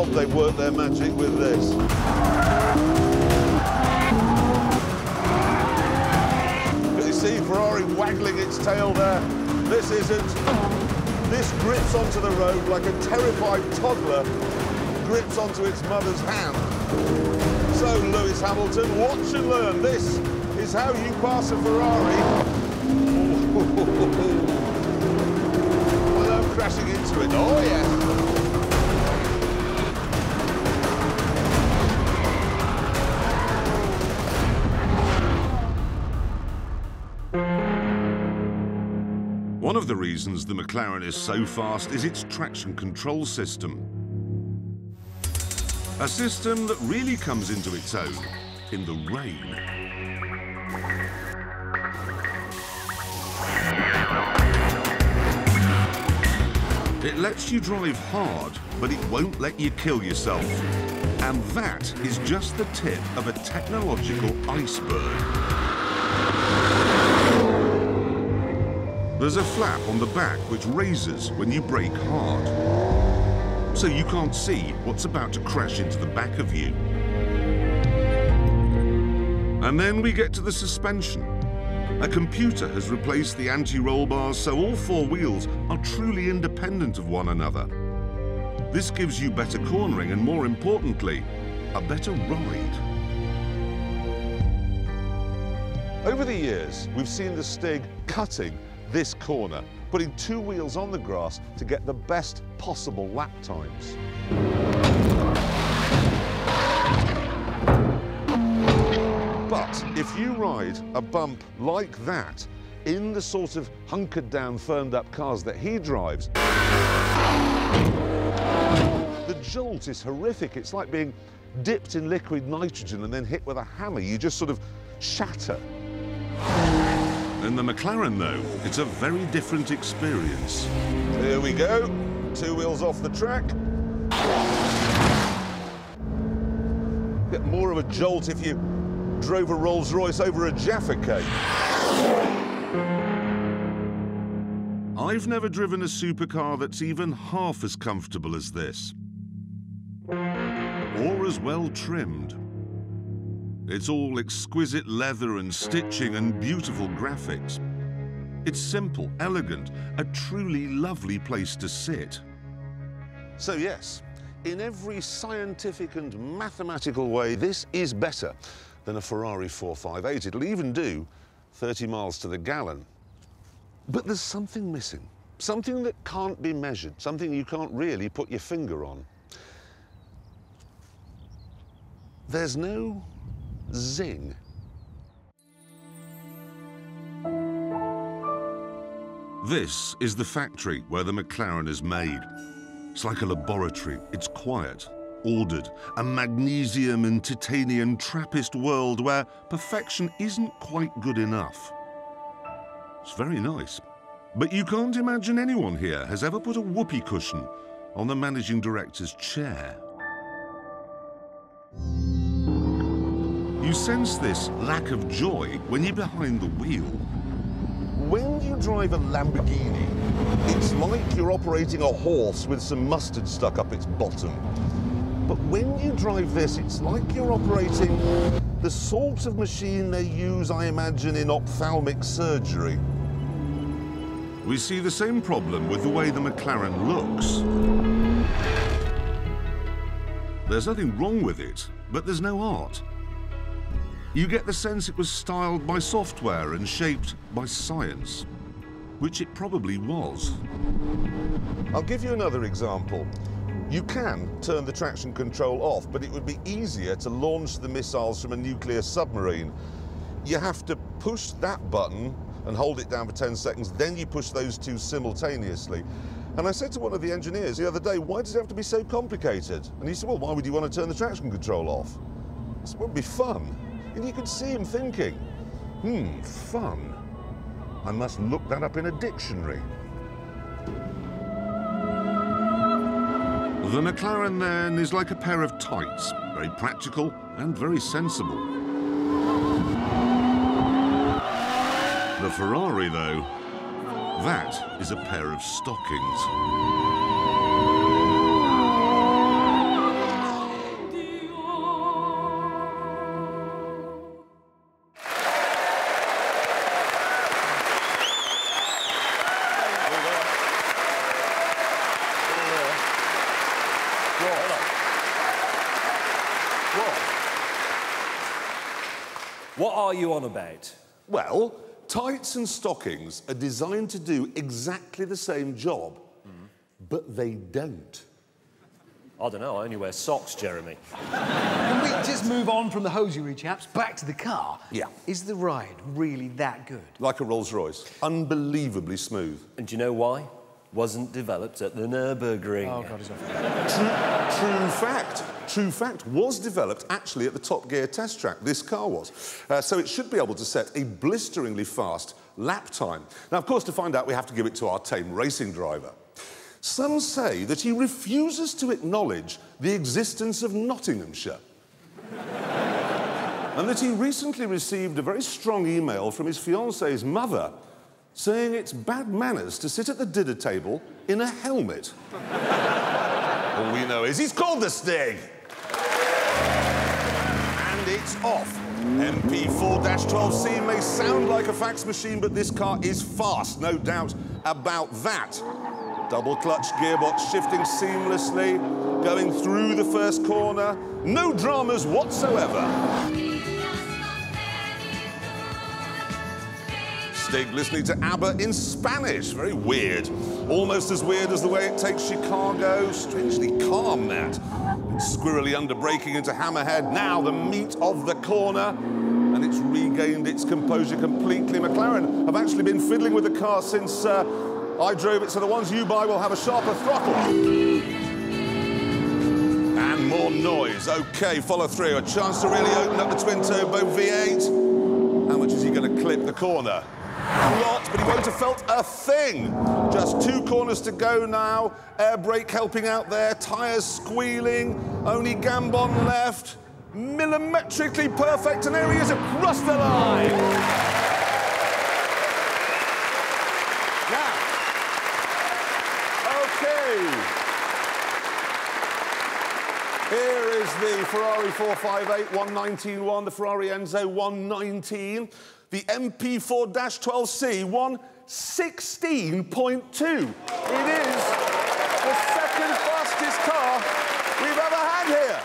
God, they worked their magic with this. But you see Ferrari waggling its tail there. This isn't. This grips onto the road like a terrified toddler grips onto its mother's hand. So, Lewis Hamilton, watch and learn. This is how you pass a Ferrari. Without crashing into it. Oh, yes. One of the reasons the McLaren is so fast is its traction control system. A system that really comes into its own in the rain. It lets you drive hard, but it won't let you kill yourself. And that is just the tip of a technological iceberg. There's a flap on the back which raises when you brake hard, so you can't see what's about to crash into the back of you. And then we get to the suspension. A computer has replaced the anti-roll bars, so all four wheels are truly independent of one another. This gives you better cornering and, more importantly, a better ride. Over the years, we've seen the Stig cutting this corner, putting two wheels on the grass to get the best possible lap times. But if you ride a bump like that in the sort of hunkered down, firmed up cars that he drives, the jolt is horrific. It's like being dipped in liquid nitrogen and then hit with a hammer. You just sort of shatter. In the McLaren, though, it's a very different experience. Here we go. Two wheels off the track. Get more of a jolt if you drove a Rolls-Royce over a Jaffa cake. I've never driven a supercar that's even half as comfortable as this, or as well trimmed. It's all exquisite leather and stitching and beautiful graphics. It's simple, elegant, a truly lovely place to sit. So yes, in every scientific and mathematical way, this is better than a Ferrari 458. It'll even do 30 miles to the gallon. But there's something missing, something that can't be measured, something you can't really put your finger on. There's no zing. This is the factory where the McLaren is made. It's like a laboratory. It's quiet, ordered, a magnesium and titanium Trappist world where perfection isn't quite good enough. It's very nice, but you can't imagine anyone here has ever put a whoopee cushion on the managing director's chair. You sense this lack of joy when you're behind the wheel. When you drive a Lamborghini, it's like you're operating a horse with some mustard stuck up its bottom. But when you drive this, it's like you're operating the sort of machine they use, I imagine, in ophthalmic surgery. We see the same problem with the way the McLaren looks. There's nothing wrong with it, but there's no art. You get the sense it was styled by software and shaped by science, which it probably was. I'll give you another example. You can turn the traction control off, but it would be easier to launch the missiles from a nuclear submarine. You have to push that button and hold it down for 10 seconds, then you push those two simultaneously. And I said to one of the engineers the other day, why does it have to be so complicated? And he said, well, why would you want to turn the traction control off? I said, well, it'd be fun. And you could see him thinking, fun. I must look that up in a dictionary. The McLaren, then, is like a pair of tights, very practical and very sensible. The Ferrari, though, that is a pair of stockings. What are you on about? Well, tights and stockings are designed to do exactly the same job, but they don't. I don't know, I only wear socks, Jeremy. Can we just move on from the hosiery, chaps, back to the car? Yeah. Is the ride really that good? Like a Rolls-Royce. Unbelievably smooth. And do you know why? Wasn't developed at the Nürburgring. Oh, God, he's off. True fact. True fact. Was developed actually at the Top Gear test track. This car was. So it should be able to set a blisteringly fast lap time. Now, of course, to find out, we have to give it to our tame racing driver. Some say that he refuses to acknowledge the existence of Nottinghamshire. And that he recently received a very strong email from his fiancée's mother saying it's bad manners to sit at the dinner table in a helmet. All we know is he's called the Stig. And it's off. MP4-12C may sound like a fax machine, but this car is fast, no doubt about that. Double clutch gearbox shifting seamlessly, going through the first corner. No dramas whatsoever. Stig listening to ABBA in Spanish. Very weird. Almost as weird as the way it takes Chicago. Strangely calm, that. Squirrely underbraking into Hammerhead. Now the meat of the corner. And it's regained its composure completely. McLaren have actually been fiddling with the car since I drove it, so the ones you buy will have a sharper throttle. And more noise. OK, follow through. A chance to really open up the twin-turbo V8. How much is he going to clip the corner? A lot, but he won't have felt a thing. Just 2 corners to go now. Air brake helping out there. Tyres squealing. Only Gambon left. Millimetrically perfect, and there he is across the line. Now, OK. Here is the Ferrari 458 119.1, the Ferrari Enzo 119. The MP4-12C 116.2. It is the second fastest car we've ever had here.